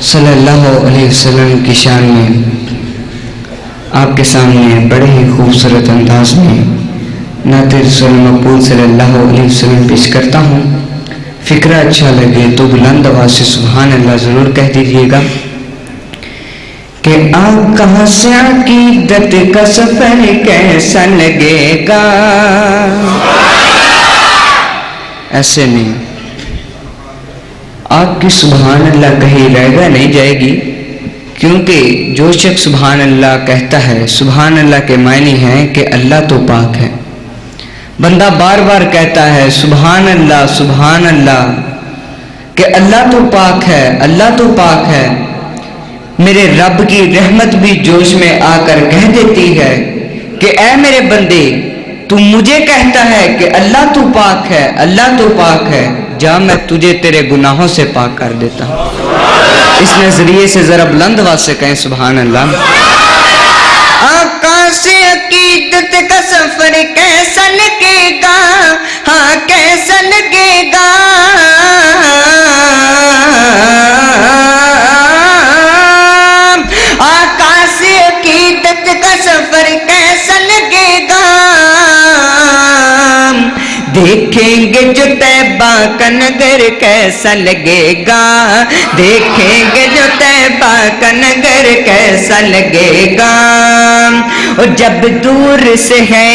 صلی اللہ علیہ وسلم کی شان میں آپ کے سامنے بڑے ہی خوبصورت انداز میں نعت رسول مقبول صلی اللہ علیہ وسلم پیش کرتا ہوں۔ فکرہ اچھا لگے تو بلند آواز سے سبحان اللہ ضرور کہہ دیجیے گا کہ آقا سے عقیدت کا سفر کیسا لگے گا۔ ایسے نہیں، آپ کی سبحان اللہ کہیں رہ گا نہیں جائے گی، کیونکہ جو شخص سبحان اللہ کہتا ہے، سبحان اللہ کے معنی ہیں کہ اللہ تو پاک ہے۔ بندہ بار بار کہتا ہے سبحان اللہ کہ اللہ تو پاک ہے، اللہ تو پاک ہے۔ میرے رب کی رحمت بھی جوش میں آ کر کہہ دیتی ہے کہ اے میرے بندے، تو مجھے کہتا ہے کہ اللہ تو پاک ہے، اللہ تو پاک ہے، جا میں تجھے تیرے گناہوں سے پاک کر دیتا ہوں۔ اس نظریے سے ذرا بلند آواز سے کہیں سبحان اللہ۔ آقا سے عقیدت کا سفر کیسا لگے گا، ہاں کیسا لگے گا۔ آقا سے عقیدت کا سفر کیسا لگے گا، دیکھیں گے جو طیبہ کا نگر کیسا لگے گا، دیکھیں گے جو طیبہ کا نگر کیسا لگے گا۔ اور جب دور سے ہے